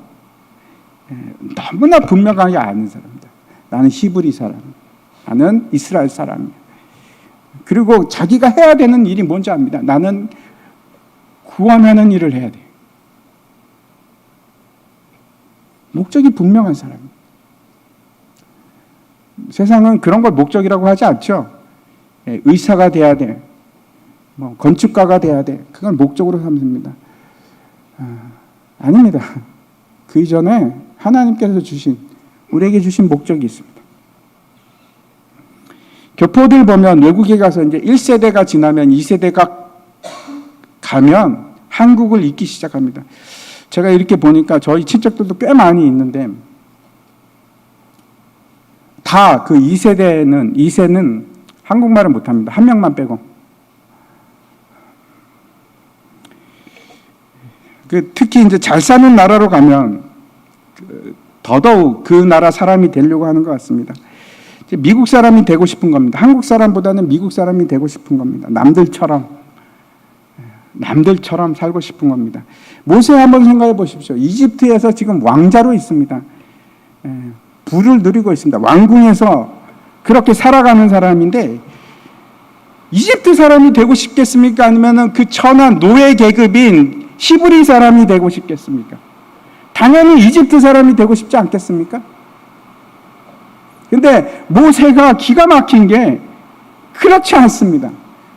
너무나 분명하게 아는 사람입니다. 나는 히브리 사람, 나는 이스라엘 사람이야. 그리고 자기가 해야 되는 일이 뭔지 압니다. 나는 구원하는 일을 해야 돼. 목적이 분명한 사람입니다. 세상은 그런 걸 목적이라고 하지 않죠. 의사가 돼야 돼. 건축가가 돼야 돼. 그걸 목적으로 삼습니다. 아닙니다. 그 이전에 하나님께서 우리에게 주신 목적이 있습니다. 교포들 보면 외국에 가서 이제 1세대가 지나면 2세대가 가면 한국을 잊기 시작합니다. 제가 이렇게 보니까 저희 친척들도 꽤 많이 있는데 다 그 2세는 한국말을 못합니다. 한 명만 빼고. 특히 이제 잘 사는 나라로 가면 더더욱 그 나라 사람이 되려고 하는 것 같습니다. 미국 사람이 되고 싶은 겁니다. 한국 사람보다는 미국 사람이 되고 싶은 겁니다. 남들처럼 살고 싶은 겁니다. 모세 한번 생각해 보십시오. 이집트에서 지금 왕자로 있습니다. 부를 누리고 있습니다. 왕궁에서 그렇게 살아가는 사람인데 이집트 사람이 되고 싶겠습니까? 아니면 그 천한 노예 계급인 히브리 사람이 되고 싶겠습니까? 당연히 이집트 사람이 되고 싶지 않겠습니까? 근데 모세가 기가 막힌 게 그렇지 않습니다.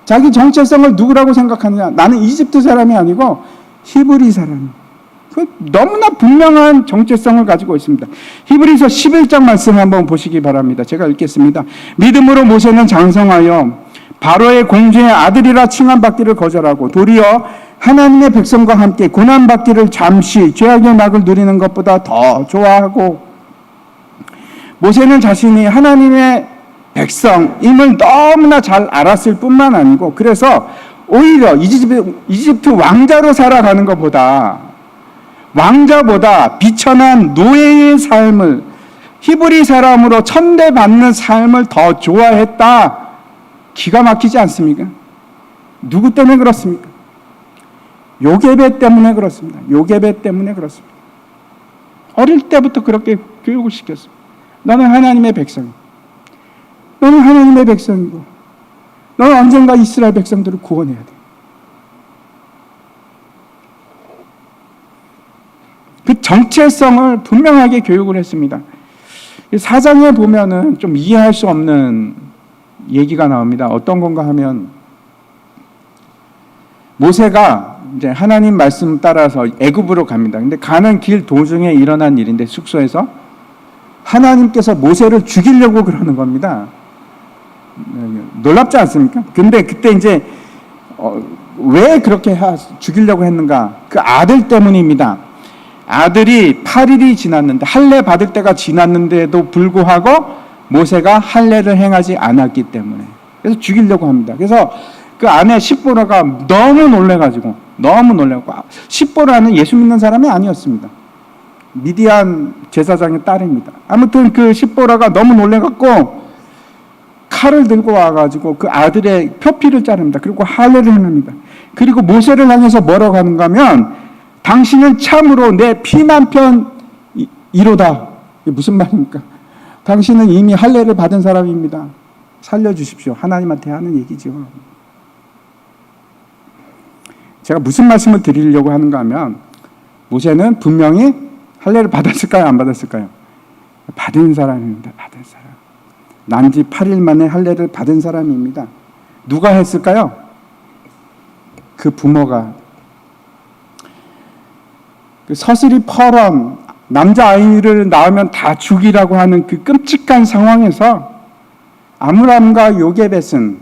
자기 정체성을 누구라고 생각하느냐? 나는 이집트 사람이 아니고 히브리 사람. 너무나 분명한 정체성을 가지고 있습니다. 히브리서 11장 말씀 한번 보시기 바랍니다. 제가 읽겠습니다. 믿음으로 모세는 장성하여 바로의 공주의 아들이라 칭함받기를 거절하고 도리어 하나님의 백성과 함께 고난받기를 잠시 죄악의 낙을 누리는 것보다 더 좋아하고 모세는 자신이 하나님의 백성임을 너무나 잘 알았을 뿐만 아니고 그래서 오히려 이집트 왕자로 살아가는 것보다 왕자보다 비천한 노예의 삶을 히브리 사람으로 천대받는 삶을 더 좋아했다. 기가 막히지 않습니까? 누구 때문에 그렇습니까? 요게벳 때문에 그렇습니다. 요게벳 때문에 그렇습니다. 어릴 때부터 그렇게 교육을 시켰습니다. 너는 하나님의 백성이고 너는 하나님의 백성이고 너는 언젠가 이스라엘 백성들을 구원해야 돼. 그 정체성을 분명하게 교육을 했습니다. 사장에 보면은 좀 이해할 수 없는 얘기가 나옵니다. 어떤 건가 하면 모세가 이제 하나님 말씀 따라서 애굽으로 갑니다. 근데 가는 길 도중에 일어난 일인데 숙소에서 하나님께서 모세를 죽이려고 그러는 겁니다. 놀랍지 않습니까? 근데 그때 이제 왜 그렇게 죽이려고 했는가? 그 아들 때문입니다. 아들이 8일이 지났는데 할례 받을 때가 지났는데도 불구하고 모세가 할례를 행하지 않았기 때문에 그래서 죽이려고 합니다. 그래서 그 아내 십보라가 너무 놀래가지고 너무 놀랐고, 십보라는 예수 믿는 사람이 아니었습니다. 미디안 제사장의 딸입니다. 아무튼 그 십보라가 너무 놀래갖고 칼을 들고 와가지고 그 아들의 표피를 자릅니다. 그리고 할례를 행합니다. 그리고 모세를 향해서 뭐라고 하는가 하면, 당신은 참으로 내 피난편 이로다. 이게 무슨 말입니까? 당신은 이미 할례를 받은 사람입니다. 살려주십시오. 하나님한테 하는 얘기죠. 제가 무슨 말씀을 드리려고 하는가 하면, 모세는 분명히 할례를 받았을까요? 안 받았을까요? 받은 사람입니다. 받은 사람. 난지 8일 만에 할례를 받은 사람입니다. 누가 했을까요? 그 부모가. 그 서슬이 퍼런 남자아이를 낳으면 다 죽이라고 하는 그 끔찍한 상황에서 아므람과 요게벳은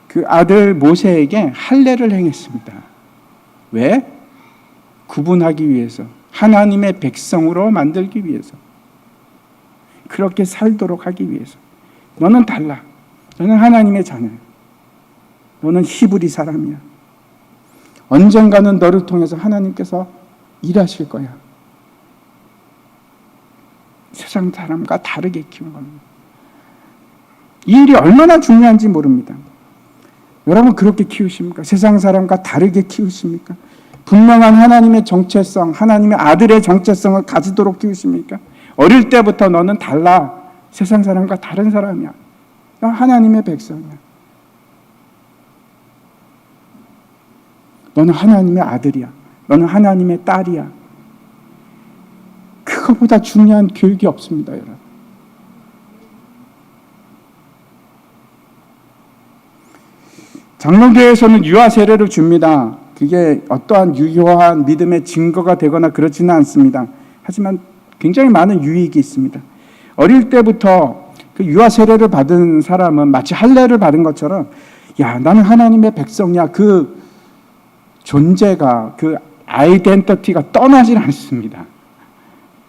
그 아들 모세에게 할례를 행했습니다. 왜? 구분하기 위해서, 하나님의 백성으로 만들기 위해서, 그렇게 살도록 하기 위해서. 너는 달라. 너는 하나님의 자녀야. 너는 히브리 사람이야. 언젠가는 너를 통해서 하나님께서 일하실 거야. 세상 사람과 다르게 키운 겁니다. 이 일이 얼마나 중요한지 모릅니다. 여러분 그렇게 키우십니까? 세상 사람과 다르게 키우십니까? 분명한 하나님의 정체성, 하나님의 아들의 정체성을 가지도록 키우십니까? 어릴 때부터 너는 달라. 세상 사람과 다른 사람이야. 너 하나님의 백성이야. 너는 하나님의 아들이야. 너는 하나님의 딸이야. 그거보다 중요한 교육이 없습니다, 여러분. 장로교에서는 유아 세례를 줍니다. 그게 어떠한 유효한 믿음의 증거가 되거나 그렇지는 않습니다. 하지만 굉장히 많은 유익이 있습니다. 어릴 때부터 그 유아 세례를 받은 사람은 마치 할례를 받은 것처럼, 야, 나는 하나님의 백성이야. 그 존재가, 그 아이덴티티가 떠나질 않습니다.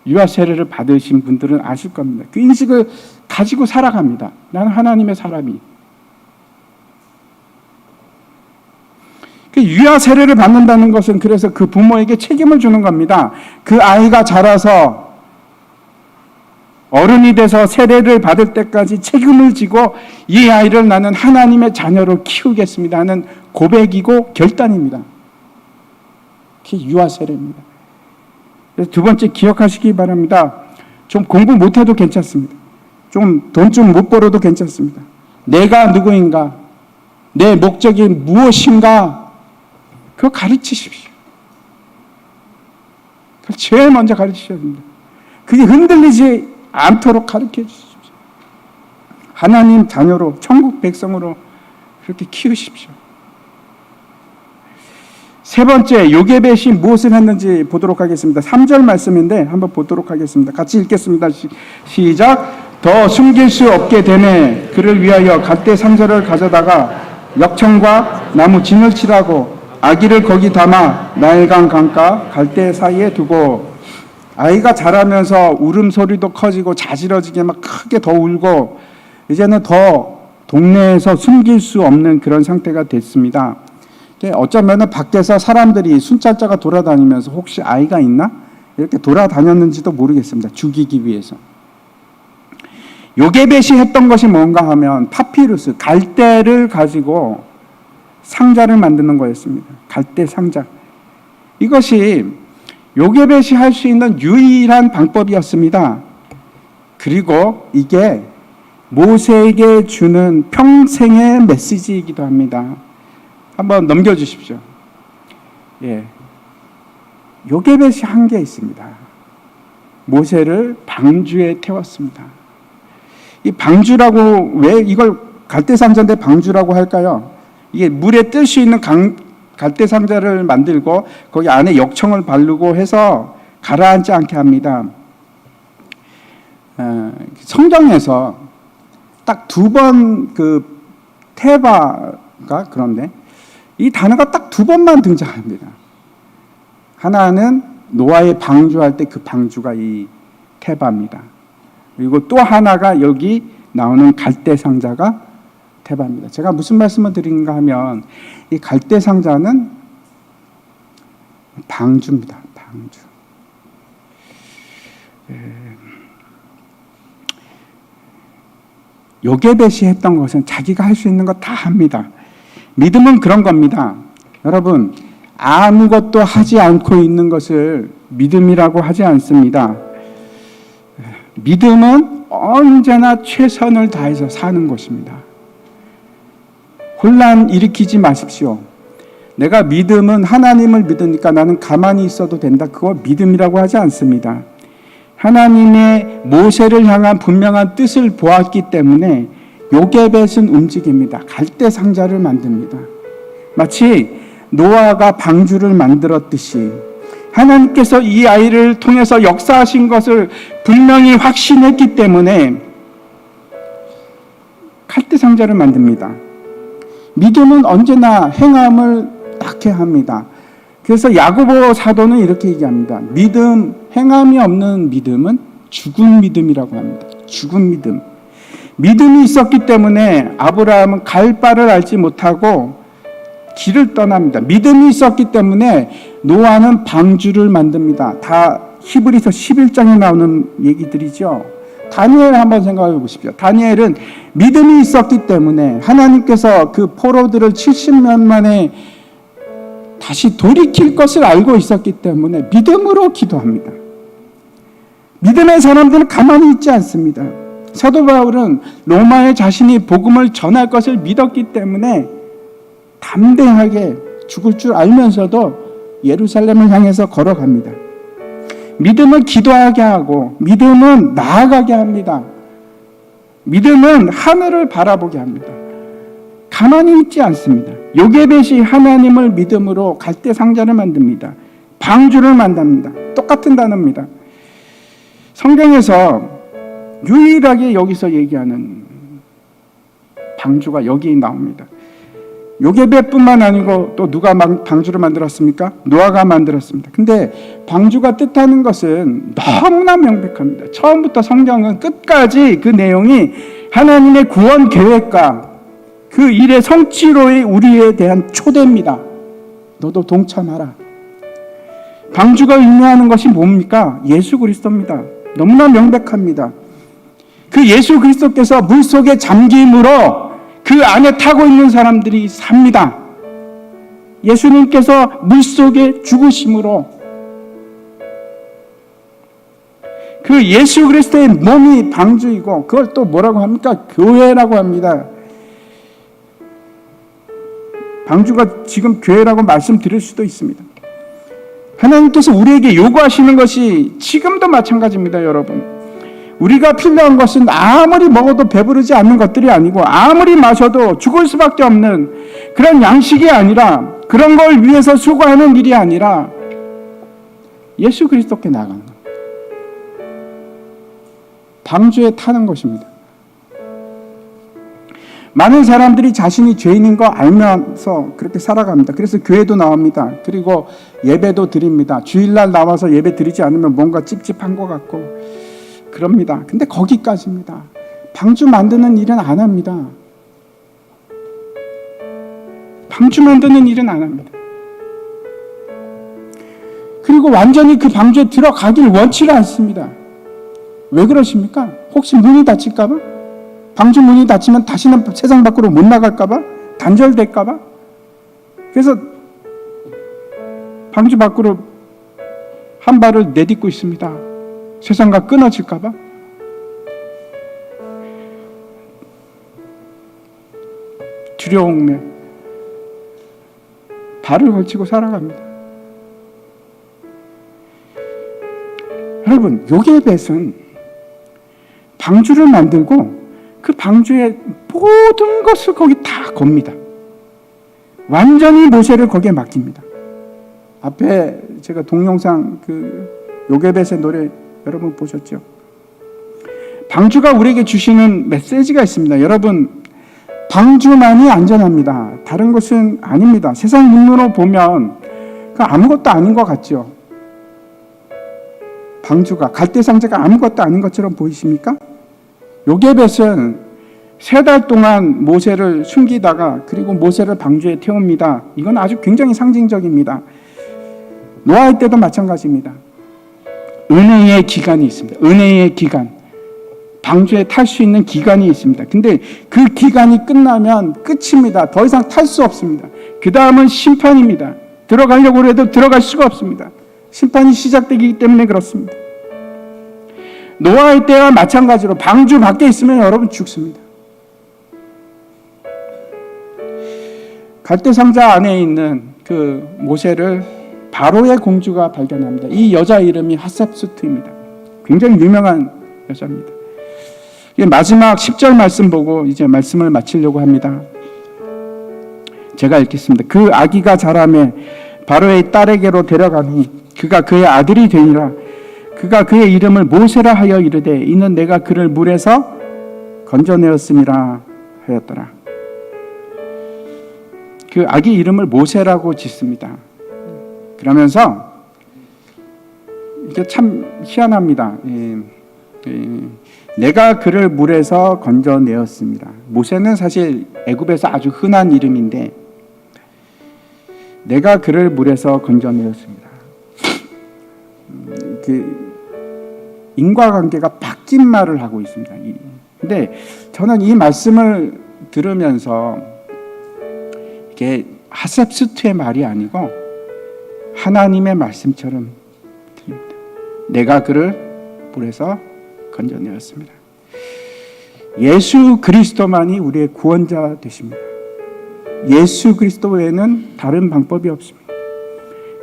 유아 세례를 받으신 분들은 아실 겁니다. 그 인식을 가지고 살아갑니다. 나는 하나님의 사람이. 그 유아 세례를 받는다는 것은 그래서 그 부모에게 책임을 주는 겁니다. 그 아이가 자라서 어른이 돼서 세례를 받을 때까지 책임을 지고 이 아이를 나는 하나님의 자녀로 키우겠습니다 하는 고백이고 결단입니다. 그게 유아 세례입니다. 그래서 두 번째 기억하시기 바랍니다. 좀 공부 못해도 괜찮습니다. 좀 돈 좀 못 벌어도 괜찮습니다. 내가 누구인가? 내 목적이 무엇인가? 그거 가르치십시오. 그걸 제일 먼저 가르치셔야 됩니다. 그게 흔들리지 않도록 가르쳐 주십시오. 하나님 자녀로, 천국 백성으로 그렇게 키우십시오. 세 번째, 요게벳이 무엇을 했는지 보도록 하겠습니다. 3절 말씀인데 한번 보도록 하겠습니다. 같이 읽겠습니다. 시작. 더 숨길 수 없게 되네. 그를 위하여 갈대 상자를 가져다가 역청과 나무 진을 칠하고 아기를 거기 담아 나일강 강가 갈대 사이에 두고, 아이가 자라면서 울음소리도 커지고 자지러지게 막 크게 더 울고 이제는 더 동네에서 숨길 수 없는 그런 상태가 됐습니다. 어쩌면 밖에서 사람들이 순찰자가 돌아다니면서 혹시 아이가 있나? 이렇게 돌아다녔는지도 모르겠습니다. 죽이기 위해서. 요게벳이 했던 것이 뭔가 하면 파피루스, 갈대를 가지고 상자를 만드는 거였습니다. 갈대 상자. 이것이 요게벳이 할 수 있는 유일한 방법이었습니다. 그리고 이게 모세에게 주는 평생의 메시지이기도 합니다. 한번 넘겨주십시오. 예, 요게벳이 한 게 있습니다. 모세를 방주에 태웠습니다. 이 방주라고, 왜 이걸 갈대상자인데 방주라고 할까요? 이게 물에 뜰 수 있는 갈대상자를 만들고 거기 안에 역청을 바르고 해서 가라앉지 않게 합니다. 성경에서 딱 두 번 그 테바가, 그런데 이 단어가 딱 두 번만 등장합니다. 하나는 노아의 방주할 때 그 방주가 이 테바입니다. 그리고 또 하나가 여기 나오는 갈대상자가 테바입니다. 제가 무슨 말씀을 드리는가 하면, 이 갈대상자는 방주입니다. 방주. 요게벳이 했던 것은 자기가 할 수 있는 것 다 합니다. 믿음은 그런 겁니다. 여러분, 아무것도 하지 않고 있는 것을 믿음이라고 하지 않습니다. 믿음은 언제나 최선을 다해서 사는 것입니다. 혼란 일으키지 마십시오. 내가 믿음은 하나님을 믿으니까 나는 가만히 있어도 된다. 그거 믿음이라고 하지 않습니다. 하나님의 모세를 향한 분명한 뜻을 보았기 때문에 요게벳은 움직입니다. 갈대 상자를 만듭니다. 마치 노아가 방주를 만들었듯이 하나님께서 이 아이를 통해서 역사하신 것을 분명히 확신했기 때문에 갈대 상자를 만듭니다. 믿음은 언제나 행함을 낳게 합니다. 그래서 야고보 사도는 이렇게 얘기합니다. 믿음, 행함이 없는 믿음은 죽은 믿음이라고 합니다. 죽은 믿음. 믿음이 있었기 때문에 아브라함은 갈 바를 알지 못하고 길을 떠납니다. 믿음이 있었기 때문에 노아는 방주를 만듭니다. 다 히브리서 11장에 나오는 얘기들이죠. 다니엘 한번 생각해 보십시오. 다니엘은 믿음이 있었기 때문에 하나님께서 그 포로들을 70년 만에 다시 돌이킬 것을 알고 있었기 때문에 믿음으로 기도합니다. 믿음의 사람들은 가만히 있지 않습니다. 사도 바울은 로마에 자신이 복음을 전할 것을 믿었기 때문에 담대하게 죽을 줄 알면서도 예루살렘을 향해서 걸어갑니다. 믿음은 기도하게 하고 믿음은 나아가게 합니다. 믿음은 하늘을 바라보게 합니다. 가만히 있지 않습니다. 요게벳이 하나님을 믿음으로 갈대 상자를 만듭니다. 방주를 만듭니다. 똑같은 단어입니다. 성경에서 유일하게 여기서 얘기하는 방주가 여기 나옵니다. 요게벳뿐만 아니고 또 누가 방주를 만들었습니까? 노아가 만들었습니다. 근데 방주가 뜻하는 것은 너무나 명백합니다. 처음부터 성경은 끝까지 그 내용이 하나님의 구원 계획과 그 일의 성취로의 우리에 대한 초대입니다. 너도 동참하라. 방주가 의미하는 것이 뭡니까? 예수 그리스도입니다. 너무나 명백합니다. 그 예수 그리스도께서 물속에 잠김으로 그 안에 타고 있는 사람들이 삽니다. 예수님께서 물속에 죽으심으로 그 예수 그리스도의 몸이 방주이고 그걸 또 뭐라고 합니까? 교회라고 합니다. 방주가 지금 교회라고 말씀드릴 수도 있습니다. 하나님께서 우리에게 요구하시는 것이 지금도 마찬가지입니다, 여러분. 우리가 필요한 것은 아무리 먹어도 배부르지 않는 것들이 아니고 아무리 마셔도 죽을 수밖에 없는 그런 양식이 아니라 그런 걸 위해서 수고하는 일이 아니라 예수 그리스도께 나가는 것. 방주에 타는 것입니다. 많은 사람들이 자신이 죄인인 거 알면서 그렇게 살아갑니다. 그래서 교회도 나옵니다. 그리고 예배도 드립니다. 주일날 나와서 예배 드리지 않으면 뭔가 찝찝한 것 같고 그럽니다. 근데 거기까지입니다. 방주 만드는 일은 안 합니다. 방주 만드는 일은 안 합니다. 그리고 완전히 그 방주에 들어가길 원치를 않습니다. 왜 그러십니까? 혹시 문이 닫힐까 봐? 방주 문이 닫히면 다시는 세상 밖으로 못 나갈까 봐? 단절될까 봐? 그래서 방주 밖으로 한 발을 내딛고 있습니다. 세상과 끊어질까 봐? 두려움에 발을 걸치고 살아갑니다. 여러분, 요게벳은 방주를 만들고 그 방주의 모든 것을 거기 다 겁니다. 완전히 모세를 거기에 맡깁니다. 앞에 제가 동영상 그 요게벳의 노래 여러분 보셨죠? 방주가 우리에게 주시는 메시지가 있습니다. 여러분, 방주만이 안전합니다. 다른 것은 아닙니다. 세상 눈으로 보면 아무것도 아닌 것 같죠? 방주가, 갈대상자가 아무것도 아닌 것처럼 보이십니까? 요게벳은 3달 동안 모세를 숨기다가 그리고 모세를 방주에 태웁니다. 이건 아주 굉장히 상징적입니다. 노아의 때도 마찬가지입니다. 은혜의 기간이 있습니다. 은혜의 기간. 방주에 탈 수 있는 기간이 있습니다. 근데 그 기간이 끝나면 끝입니다. 더 이상 탈 수 없습니다. 그 다음은 심판입니다. 들어가려고 해도 들어갈 수가 없습니다. 심판이 시작되기 때문에 그렇습니다. 노아의 때와 마찬가지로 방주 밖에 있으면 여러분 죽습니다. 갈대상자 안에 있는 그 모세를 바로의 공주가 발견합니다. 이 여자 이름이 핫셉수트입니다. 굉장히 유명한 여자입니다. 마지막 10절 말씀 보고 이제 말씀을 마치려고 합니다. 제가 읽겠습니다. 그 아기가 자라매 바로의 딸에게로 데려가니 그가 그의 아들이 되니라. 그가 그의 이름을 모세라 하여 이르되 이는 내가 그를 물에서 건져내었음이라 하였더라. 그 아기 이름을 모세라고 짓습니다. 그러면서 이게 참 희한합니다. 내가 그를 물에서 건져내었습니다. 모세는 사실 애굽에서 아주 흔한 이름인데 내가 그를 물에서 건져내었습니다. 그 인과관계가 바뀐 말을 하고 있습니다. 근데 저는 이 말씀을 들으면서 이게 핫셉수트의 말이 아니고 하나님의 말씀처럼 들립니다. 내가 그를 물에서 건져내었습니다. 예수 그리스도만이 우리의 구원자 되십니다. 예수 그리스도 외에는 다른 방법이 없습니다.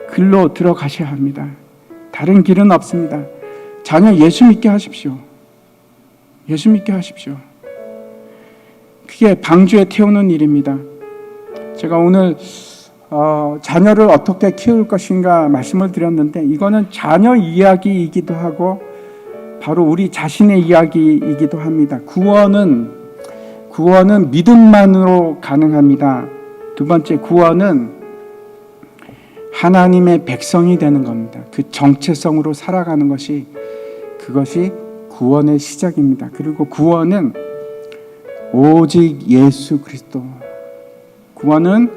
글로 들어가셔야 합니다. 다른 길은 없습니다. 자녀 예수 믿게 하십시오. 예수 믿게 하십시오. 그게 방주에 태우는 일입니다. 제가 오늘 자녀를 어떻게 키울 것인가 말씀을 드렸는데 이거는 자녀 이야기이기도 하고 바로 우리 자신의 이야기이기도 합니다. 구원은 믿음만으로 가능합니다. 두 번째, 구원은 하나님의 백성이 되는 겁니다. 그 정체성으로 살아가는 것이 그것이 구원의 시작입니다. 그리고 구원은 오직 예수 그리스도. 구원은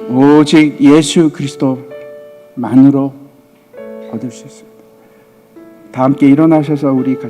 오직 예수 그리스도만으로 얻을 수 있습니다. 다 함께 일어나셔서 우리 같이